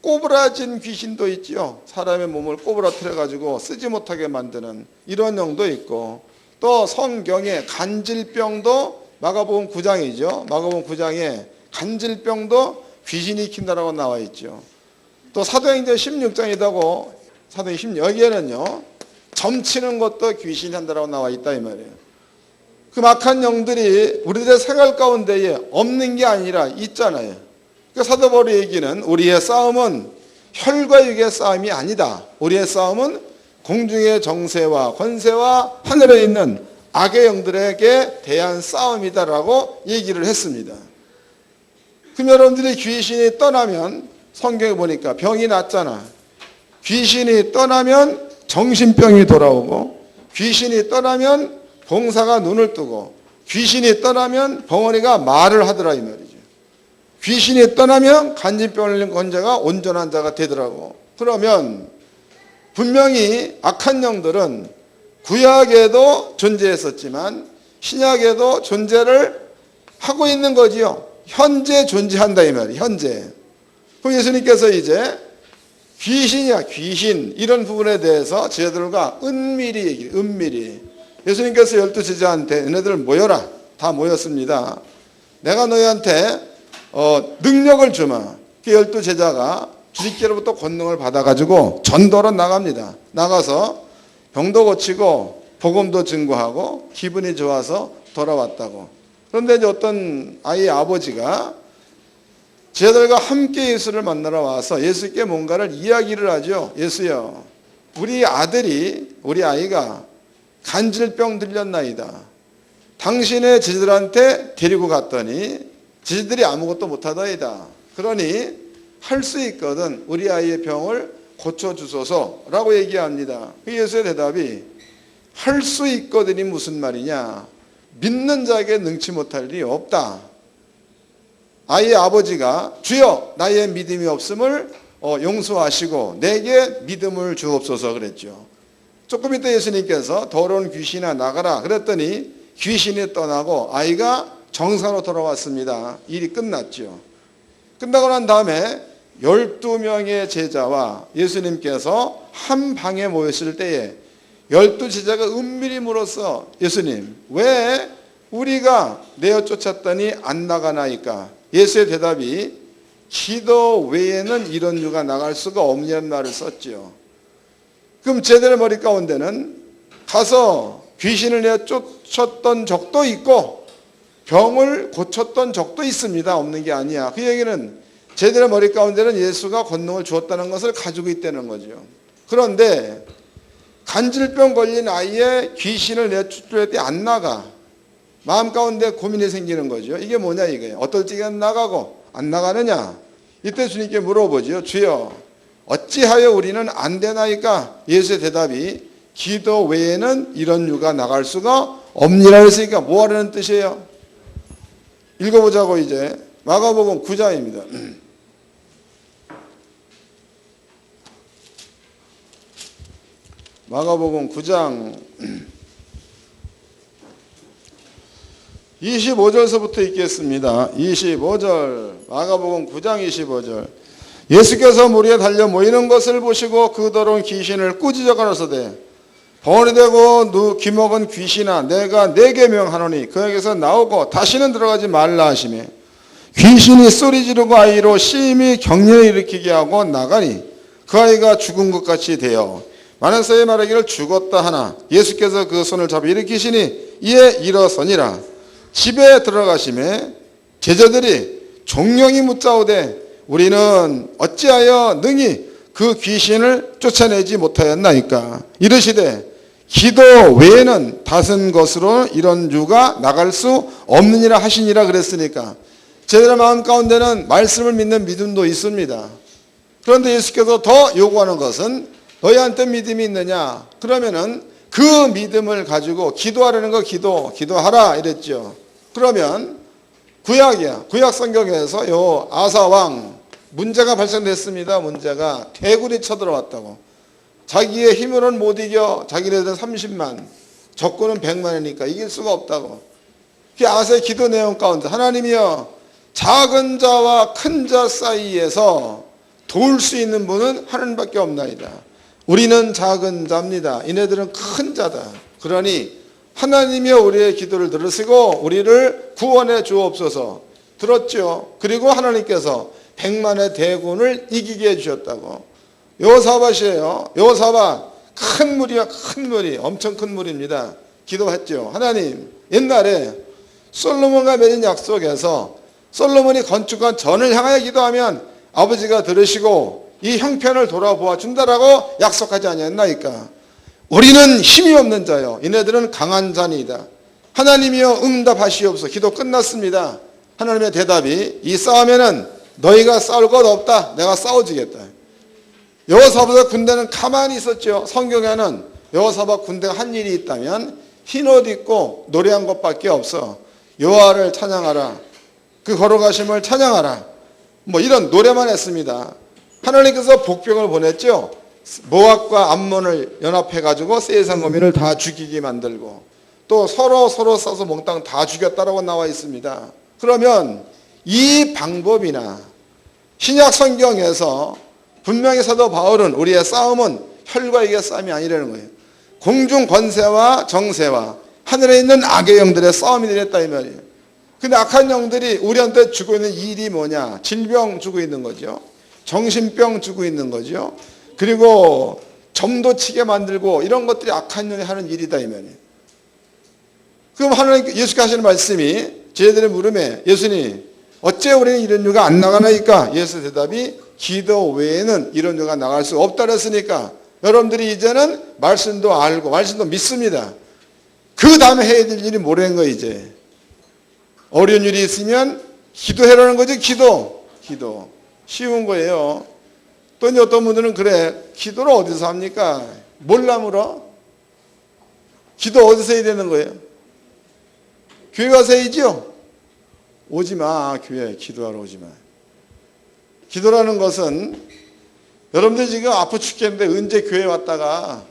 꼬부라진 귀신도 있지요. 사람의 몸을 꼬부라뜨려 가지고 쓰지 못하게 만드는 이런 영도 있고, 또 성경에 간질병도 마가복음 9장이죠. 마가복음 9장에 간질병도 귀신이 익힌다라고 나와 있죠. 또 사도행전 16장이라고 사도행전 16, 여기에는요 점치는 것도 귀신이 한다라고 나와 있다 이 말이에요. 그 악한 영들이 우리들의 생활 가운데에 없는 게 아니라 있잖아요. 그 사도 바울의 얘기는 우리의 싸움은 혈과 육의 싸움이 아니다. 우리의 싸움은 공중의 정세와 권세와 하늘에 있는 악의 영들에게 대한 싸움이다라고 얘기를 했습니다. 그럼 여러분들이 귀신이 떠나면 성경에 보니까 병이 낫잖아. 귀신이 떠나면 정신병이 돌아오고, 귀신이 떠나면 봉사가 눈을 뜨고, 귀신이 떠나면 벙어리가 말을 하더라 이 말이죠. 귀신이 떠나면 간질병 걸린 건자가 온전한 자가 되더라고. 그러면 분명히 악한 영들은 구약에도 존재했었지만 신약에도 존재를 하고 있는 거지요. 현재 존재한다 이 말이에요. 현재. 그럼 예수님께서 이제 귀신이야 귀신 이런 부분에 대해서 제자들과 은밀히 얘기해요. 은밀히. 예수님께서 12 제자한테 너희들 모여라. 다 모였습니다. 내가 너희한테 능력을 주마. 그 12 제자가 주님께로부터 권능을 받아가지고 전도로 나갑니다. 나가서 병도 고치고 복음도 증거하고 기분이 좋아서 돌아왔다고. 그런데 이제 어떤 아이의 아버지가 제자들과 함께 예수를 만나러 와서 예수께 뭔가를 이야기를 하죠. 예수여, 우리 아들이, 우리 아이가 간질병 들렸나이다. 당신의 제자들한테 데리고 갔더니 제자들이 아무것도 못하더이다. 그러니 할 수 있거든 우리 아이의 병을 고쳐주소서라고 얘기합니다. 예수의 대답이 할 수 있거든이 무슨 말이냐. 믿는 자에게 능치 못할 일이 없다. 아이의 아버지가 주여 나의 믿음이 없음을 용서하시고 내게 믿음을 주옵소서 그랬죠. 조금 이따 예수님께서 더러운 귀신아 나가라 그랬더니 귀신이 떠나고 아이가 정상으로 돌아왔습니다. 일이 끝났죠. 끝나고 난 다음에 12명의 제자와 예수님께서 한 방에 모였을 때에 12 제자가 은밀히 물었어. 예수님, 왜 우리가 내어 쫓았더니 안 나가나이까? 예수의 대답이 기도 외에는 이런 유가 나갈 수가 없냐는 말을 썼죠. 그럼 제자들의 머리 가운데는 가서 귀신을 내어 쫓았던 적도 있고 병을 고쳤던 적도 있습니다. 없는 게 아니야. 그 얘기는 제자들의 머리 가운데는 예수가 권능을 주었다는 것을 가지고 있다는 거죠. 그런데 간질병 걸린 아이의 귀신을 내어 쫓을 때 안 나가. 마음 가운데 고민이 생기는 거죠. 이게 뭐냐 이거예요. 어떨 적에는 나가고 안 나가느냐. 이때 주님께 물어보죠. 주여 어찌하여 우리는 안 되나이까? 예수의 대답이 기도 외에는 이런 유가 나갈 수가 없니라 했으니까 뭐 하라는 뜻이에요? 읽어보자고. 이제 마가복음 9장입니다. 마가복음 9장 25절서부터 읽겠습니다. 25절 마가복음 9장 25절. 예수께서 무리에 달려 모이는 것을 보시고 그 더러운 귀신을 꾸짖어 가라사대 번이 되고 귀먹은 귀신아 내가 네게 명하노니 그에게서 나오고 다시는 들어가지 말라 하시매 귀신이 소리 지르고 아이로 심히 경련을 일으키게 하고 나가니 그 아이가 죽은 것 같이 되어 많은 사람이 말하기를 죽었다 하나 예수께서 그 손을 잡아 일으키시니 이에 일어서니라. 집에 들어가시매 제자들이 종용이 묻자오되 우리는 어찌하여 능히 그 귀신을 쫓아내지 못하였나이까. 이르시되 기도 외에는 다른 것으로 이런 유가 나갈 수 없느니라 하시니라 그랬으니까 제자들의 마음 가운데는 말씀을 믿는 믿음도 있습니다. 그런데 예수께서 더 요구하는 것은 너희한테 믿음이 있느냐? 그러면은 그 믿음을 가지고 기도하라는 거 기도하라 이랬죠. 그러면 구약이야. 구약 성경에서 요 아사 왕 문제가 발생됐습니다. 문제가 대군이 쳐들어왔다고. 자기의 힘으로는 못 이겨. 자기네들은 30만, 적군은 100만이니까 이길 수가 없다고. 그 아사의 기도 내용 가운데 하나님이여 작은 자와 큰 자 사이에서 도울 수 있는 분은 하나님밖에 없나이다. 우리는 작은 자입니다. 이네들은 큰 자다. 그러니 하나님이여 우리의 기도를 들으시고 우리를 구원해 주옵소서. 들었죠. 그리고 하나님께서 100만의 대군을 이기게 해주셨다고. 여호사밧이에요. 여호사밧 큰 물이야. 큰 물이 엄청 큰 물입니다. 기도했죠. 하나님 옛날에 솔로몬과 맺은 약속에서 솔로몬이 건축한 전을 향하여 기도하면 아버지가 들으시고 이 형편을 돌아보아 준다라고 약속하지 아니했나이까. 우리는 힘이 없는 자요 이네들은 강한 자니이다. 하나님이여 응답하시옵소서. 기도 끝났습니다. 하나님의 대답이 이 싸움에는 너희가 싸울 것 없다. 내가 싸워주겠다. 여호사밧의 군대는 가만히 있었죠. 성경에는 여호사밧 군대가 한 일이 있다면 흰옷 입고 노래한 것밖에 없어. 여호와를 찬양하라. 그 걸어가심을 찬양하라. 뭐 이런 노래만 했습니다. 하나님께서 복병을 보냈죠. 모압과 암몬을 연합해가지고 세상 거민을 다 죽이게 만들고 또 서로 싸서 몽땅 다 죽였다라고 나와 있습니다. 그러면 이 방법이나 신약 성경에서 분명히 사도 바울은 우리의 싸움은 혈과 육의 싸움이 아니라는 거예요. 공중 권세와 정세와 하늘에 있는 악의 영들의 싸움이 되겠다 이 말이에요. 근데 악한 영들이 우리한테 주고 있는 일이 뭐냐? 질병 주고 있는 거죠. 정신병 주고 있는 거죠. 그리고 점도 치게 만들고 이런 것들이 악한 영이 하는 일이다 이 말이에요. 그럼 하나님 예수께서 하시는 말씀이 제자들의 물음에 예수님 어째 우리는 이런 유가 안 나가나이까? 예수 대답이 기도 외에는 이런 유가 나갈 수 없다 그랬으니까 여러분들이 이제는 말씀도 알고 말씀도 믿습니다. 그 다음에 해야 될 일이 뭐라는 거예요 이제. 어려운 일이 있으면 기도해라는 거지. 기도 쉬운 거예요. 또 이제 어떤 분들은 그래 기도를 어디서 합니까? 몰라 물어? 기도 어디서 해야 되는 거예요? 교회 가서 해야죠. 오지마 교회 기도하러 오지마. 기도라는 것은 여러분들 지금 아파 죽겠는데 언제 교회 왔다가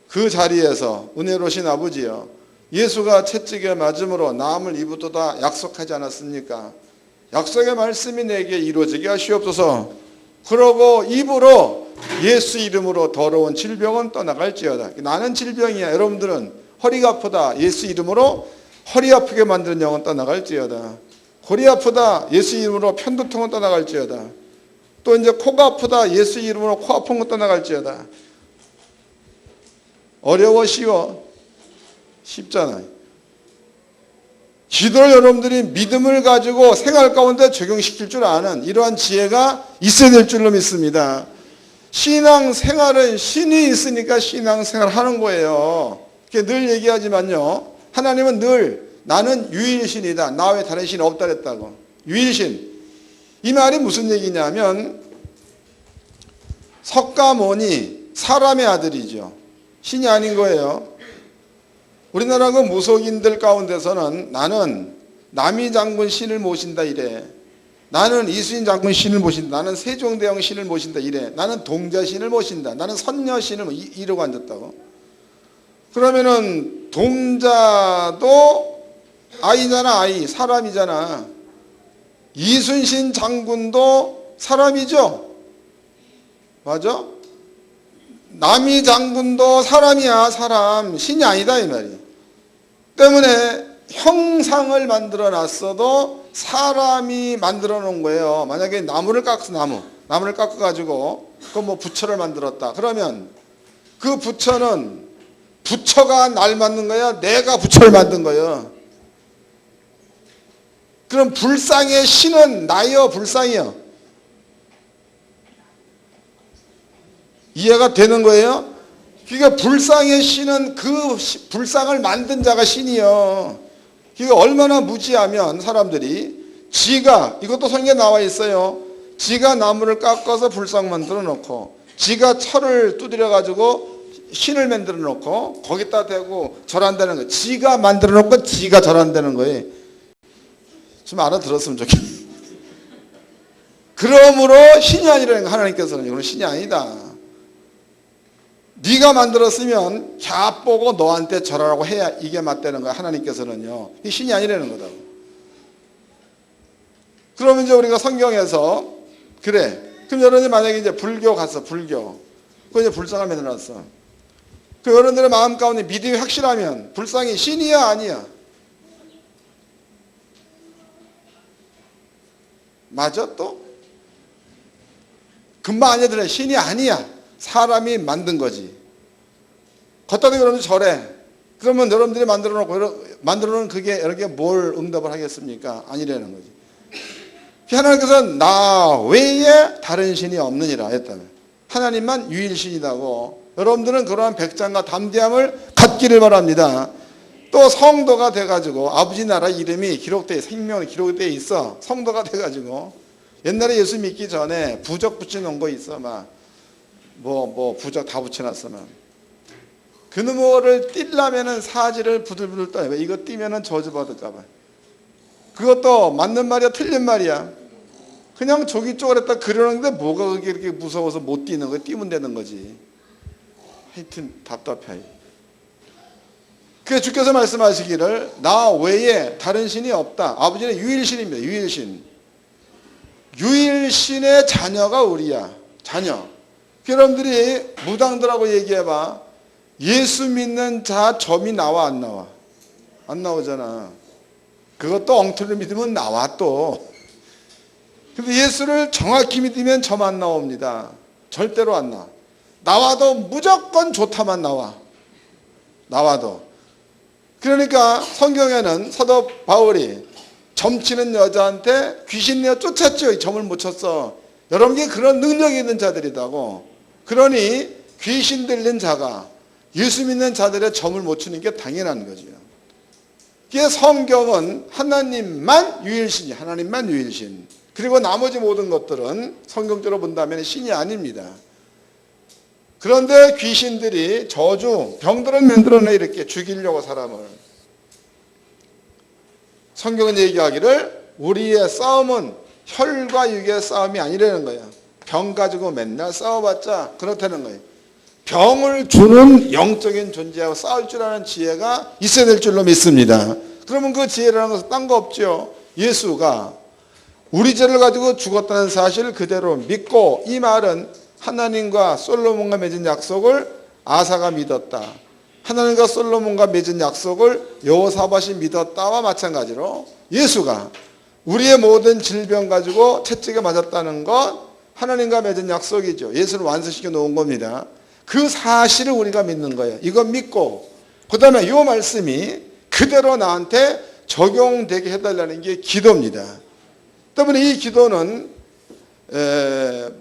그 자리에서 은혜로우신 아버지요 예수가 채찍에 맞음으로 나음을 입었도다 약속하지 않았습니까? 약속의 말씀이 내게 이루어지게 하시옵소서. 그러고 입으로 예수 이름으로 더러운 질병은 떠나갈지어다. 나는 질병이야. 여러분들은 허리가 아프다. 예수 이름으로 허리 아프게 만드는 영은 떠나갈지어다. 골이 아프다. 예수 이름으로 편두통은 떠나갈지어다. 또 이제 코가 아프다. 예수 이름으로 코 아픈 건 떠나갈지어다. 어려워 쉬워? 쉽잖아요. 기도를 여러분들이 믿음을 가지고 생활 가운데 적용시킬 줄 아는 이러한 지혜가 있어야 될 줄로 믿습니다. 신앙생활은 신이 있으니까 신앙생활 하는 거예요. 늘 얘기하지만요. 하나님은 늘 나는 유일신이다. 나 외에 다른 신이 없다 그랬다고. 유일신. 이 말이 무슨 얘기냐면 석가모니 사람의 아들이죠. 신이 아닌 거예요. 우리나라 그 무속인들 가운데서는 나는 남이 장군 신을 모신다 이래. 나는 이수인 장군 신을 모신다. 나는 세종대왕 신을 모신다 이래. 나는 동자 신을 모신다. 나는 선녀 신을 이러고 앉았다고. 그러면은 동자도 아이잖아. 아이 사람이잖아. 이순신 장군도 사람이죠. 맞아? 남이 장군도 사람이야, 사람. 신이 아니다 이 말이에요. 때문에 형상을 만들어 놨어도 사람이 만들어 놓은 거예요. 만약에 나무를 깎아서 나무를 깎아 가지고 그 뭐 부처를 만들었다. 그러면 그 부처는 부처가 날 만든 거야? 내가 부처를 만든 거예요. 그럼 불상의 신은 나요, 불상이요? 이해가 되는 거예요? 그러니까 불상의 신은 그 불상을 만든 자가 신이요. 그러니까 얼마나 무지하면 사람들이 지가, 이것도 성경에 나와 있어요. 지가 나무를 깎아서 불상 만들어 놓고 지가 철을 두드려 가지고 신을 만들어 놓고 거기다 대고 절한다는 거예요. 지가 만들어 놓고 지가 절한다는 거예요. 좀 알아들었으면 좋겠어요. 그러므로 신이 아니라는 거, 하나님께서는 이건 신이 아니다. 네가 만들었으면 갸 보고 너한테 절하라고 해야 이게 맞다는 거야. 하나님께서는요. 이 신이 아니라는 거다. 그러면 이제 우리가 성경에서 그래. 그럼 여러분이 만약에 이제 불교 갔어. 불교. 그 이제 불상을 만들어놨어. 그 여러분들의 마음 가운데 믿음이 확실하면 불상이 신이야 아니야? 맞아 또? 금방 알려드려. 신이 아니야. 사람이 만든 거지. 걷다 대고 여러분들 절해. 그러면 여러분들이 만들어 놓은 그게 여러분에게 뭘 응답을 하겠습니까? 아니라는 거지. 하나님께서는 나 외에 다른 신이 없느니라 했다면 하나님만 유일신이라고 여러분들은 그러한 백장과 담대함을 갖기를 바랍니다. 또 성도가 돼가지고 아버지 나라 이름이 기록되어 생명이 기록되어 있어. 성도가 돼가지고 옛날에 예수 믿기 전에 부적 붙여놓은 거 있어. 막 부적 다 붙여놨어. 막 그 누구를 띄려면은 사지를 부들부들 떠요. 이거 띄면은 저주받을까봐. 그것도 맞는 말이야 틀린 말이야. 그냥 저기 쪼그렸다 그러는데 뭐가 그게 이렇게 무서워서 못 뛰는 거야. 뛰면 되는 거지. 하여튼 답답해. 그래서 주께서 말씀하시기를 나 외에 다른 신이 없다. 아버지는 유일신입니다. 유일신. 유일신의 자녀가 우리야. 자녀. 여러분들이 무당들하고 얘기해봐. 예수 믿는 자 점이 나와 안 나와? 안 나오잖아. 그것도 엉터리로 믿으면 나와 또. 근데 예수를 정확히 믿으면 점 안 나옵니다. 절대로 안 나와. 나와도 무조건 좋다만 나와. 나와도. 그러니까 성경에는 사도 바울이 점치는 여자한테 귀신 내어 쫓았죠. 점을 못 쳤어. 여러분이 그런 능력이 있는 자들이라고. 그러니 귀신 들린 자가 예수 믿는 자들의 점을 못 치는 게 당연한 거죠. 이게 성경은 하나님만 유일신이 하나님만 유일신. 그리고 나머지 모든 것들은 성경적으로 본다면 신이 아닙니다. 그런데 귀신들이 저주, 병들은 만들어내 이렇게 죽이려고 사람을. 성경은 얘기하기를 우리의 싸움은 혈과 육의 싸움이 아니라는 거예요. 병 가지고 맨날 싸워봤자 그렇다는 거예요. 병을 주는 영적인 존재하고 싸울 줄 아는 지혜가 있어야 될 줄로 믿습니다. 그러면 그 지혜라는 것은 딴 거 없죠. 예수가 우리 죄를 가지고 죽었다는 사실을 그대로 믿고 이 말은 하나님과 솔로몬과 맺은 약속을 아사가 믿었다. 하나님과 솔로몬과 맺은 약속을 여호사밧이 믿었다와 마찬가지로 예수가 우리의 모든 질병 가지고 채찍에 맞았다는 것 하나님과 맺은 약속이죠. 예수를 완성시켜 놓은 겁니다. 그 사실을 우리가 믿는 거예요. 이거 믿고 그 다음에 이 말씀이 그대로 나한테 적용되게 해달라는 게 기도입니다. 때문에 이 기도는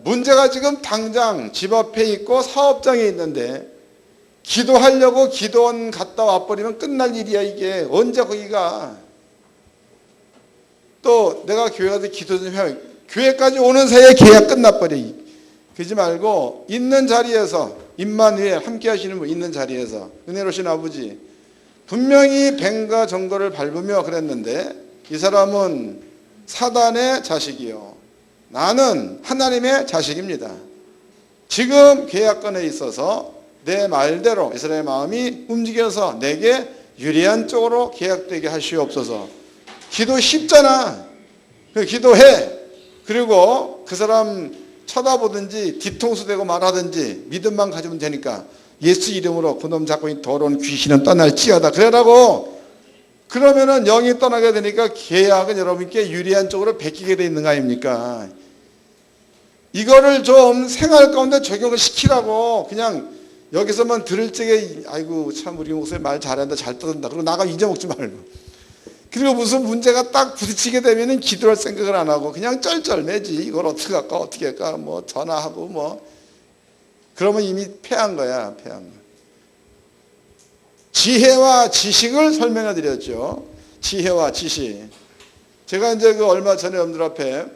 문제가 지금 당장 집 앞에 있고 사업장에 있는데 기도하려고 기도원 갔다 와버리면 끝날 일이야. 이게 언제 거기가. 또 내가 교회 가서 기도 좀 해. 교회까지 오는 사이에 계약 끝나버려. 그러지 말고 있는 자리에서 임마누엘 함께 하시는 분 있는 자리에서 은혜로우신 아버지 분명히 뱀과 정거를 밟으며 그랬는데 이 사람은 사단의 자식이요. 나는 하나님의 자식입니다. 지금 계약권에 있어서 내 말대로 이스라엘의 마음이 움직여서 내게 유리한 쪽으로 계약되게 하시옵소서. 기도 쉽잖아. 기도해. 그리고 그 사람 쳐다보든지 뒤통수 대고 말하든지 믿음만 가지면 되니까 예수 이름으로 그놈 잡고 이 더러운 귀신은 떠날지어다 그러라고. 그러면은 영이 떠나게 되니까 계약은 여러분께 유리한 쪽으로 베끼게 돼 있는 거 아닙니까? 이거를 좀 생활 가운데 적용을 시키라고. 그냥 여기서만 들을 적에 아이고 참 우리 목사님 말 잘한다 잘 떠든다 그리고 나가 잊어먹지 말고. 그리고 무슨 문제가 딱 부딪히게 되면은 기도할 생각을 안 하고 그냥 쩔쩔매지. 이걸 어떻게 할까 어떻게 할까 뭐 전화하고 뭐. 그러면 이미 패한 거야 패한 거. 지혜와 지식을 설명해 드렸죠. 지혜와 지식. 제가 이제 그 얼마 전에 여러분들 앞에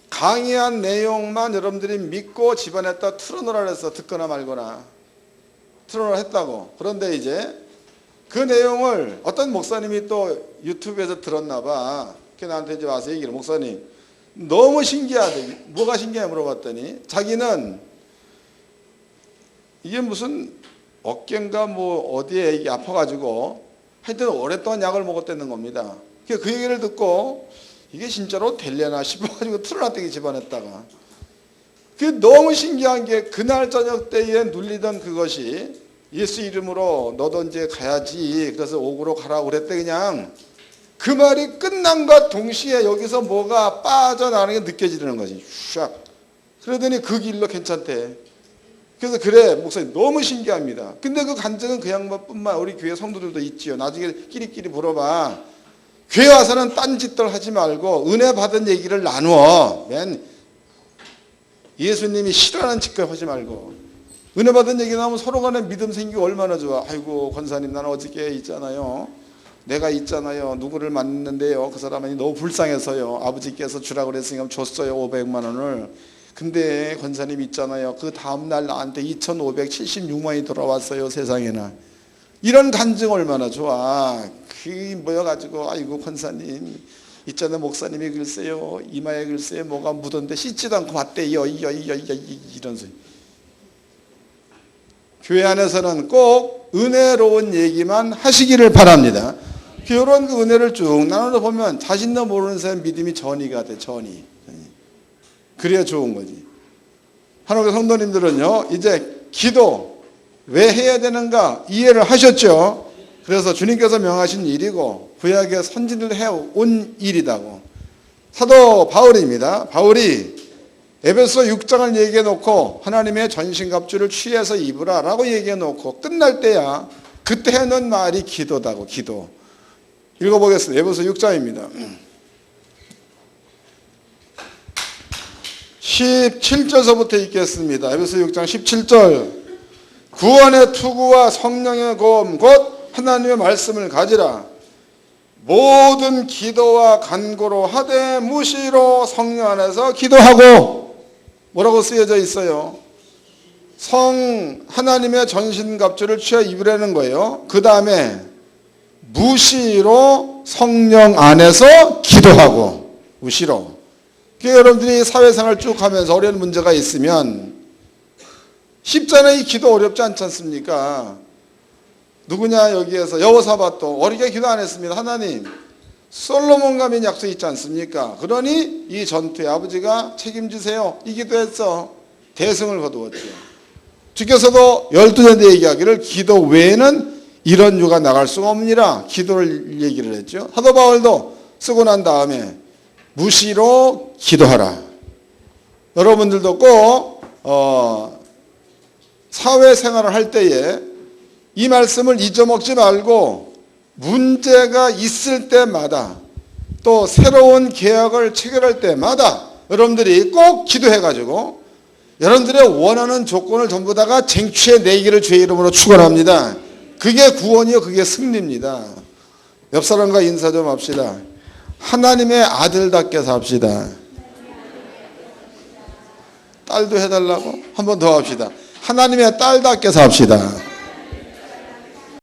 강의한 내용만 여러분들이 믿고 집안에다 틀어놓으라 그랬어. 듣거나 말거나 틀어놓으라 했다고. 그런데 이제 그 내용을 어떤 목사님이 또 유튜브에서 들었나 봐. 그 나한테 이제 와서 얘기를 목사님 너무 신기하대. 뭐가 신기해 물어봤더니 자기는 이게 무슨 어깨인가 뭐 어디에 이게 아파가지고 하여튼 오랫동안 약을 먹었다는 겁니다. 그 얘기를 듣고 이게 진짜로 될려나 싶어가지고 틀어놨더니 집어냈다가 그게 너무 신기한 게 그날 저녁 때에 눌리던 그것이 예수 이름으로 너도 이제 가야지 그래서 옥으로 가라고 그랬대. 그냥 그 말이 끝난과 동시에 여기서 뭐가 빠져나가는 게 느껴지는 거지. 샥. 그러더니 그 길로 괜찮대. 그래서 그래 목사님 너무 신기합니다. 근데 그 간증은 그 양반뿐만 우리 교회 성도들도 있지요. 나중에 끼리끼리 물어봐. 교회 와서는 딴짓들 하지 말고 은혜 받은 얘기를 나누어. 맨 예수님이 싫어하는 짓걸 하지 말고 은혜 받은 얘기 나오면 서로 간에 믿음 생기고 얼마나 좋아. 아이고 권사님 나는 어저께 있잖아요. 내가 있잖아요. 누구를 만났는데요. 그 사람이 너무 불쌍해서요. 아버지께서 주라고 그랬으니까 줬어요. 500만 원을. 근데 권사님 있잖아요. 그 다음날 나한테 2576만이 돌아왔어요. 세상에나. 이런 간증 얼마나 좋아. 그 모여가지고 아이고 권사님 있잖아요. 목사님이 글쎄요. 이마에 글쎄요. 뭐가 묻었는데 씻지도 않고 왔대요. 이런 소리. 교회 안에서는 꼭 은혜로운 얘기만 하시기를 바랍니다. 이런 그 은혜를 쭉 나눠서 보면 자신도 모르는 사람 믿음이 전이가 돼. 전이. 그래야 좋은 거지. 하나님의 성도님들은요 이제 기도 왜 해야 되는가 이해를 하셨죠. 그래서 주님께서 명하신 일이고 구약의 선진들 해온 일이다고. 사도 바울입니다. 바울이 에베소 6장을 얘기해 놓고 하나님의 전신갑주를 취해서 입으라 라고 얘기해 놓고 끝날 때야 그때 해놓은 말이 기도다고. 기도 읽어보겠습니다. 에베소 6장입니다 17절서부터 읽겠습니다. 에베소 6장 17절. 구원의 투구와 성령의 고음 곧 하나님의 말씀을 가지라. 모든 기도와 간구로 하되 무시로 성령 안에서 기도하고. 뭐라고 쓰여져 있어요? 하나님의 전신갑주를 취해 입으라는 거예요. 그 다음에 무시로 성령 안에서 기도하고. 무시로. 여러분들이 사회생활 쭉 하면서 어려운 문제가 있으면 쉽잖아요. 이 기도 어렵지 않지 않습니까? 누구냐 여기에서 여호사밧도 어리게 기도 안 했습니다. 하나님 솔로몬 가면 약속 있지 않습니까? 그러니 이 전투에 아버지가 책임지세요. 이 기도했어. 대승을 거두었죠. 주께서도 12년대 얘기하기를 기도 외에는 이런 유가 나갈 수가 없니라 기도를 얘기를 했죠. 사도 바울도 쓰고 난 다음에 무시로 기도하라. 여러분들도 꼭 사회생활을 할 때에 이 말씀을 잊어먹지 말고 문제가 있을 때마다 또 새로운 계약을 체결할 때마다 여러분들이 꼭 기도해가지고 여러분들의 원하는 조건을 전부 다가 쟁취해내기를 주의 이름으로 축원합니다. 그게 구원이요 그게 승리입니다. 옆 사람과 인사 좀 합시다. 하나님의 아들답게 삽시다. 딸도 해달라고? 한 번 더 합시다. 하나님의 딸답게 삽시다.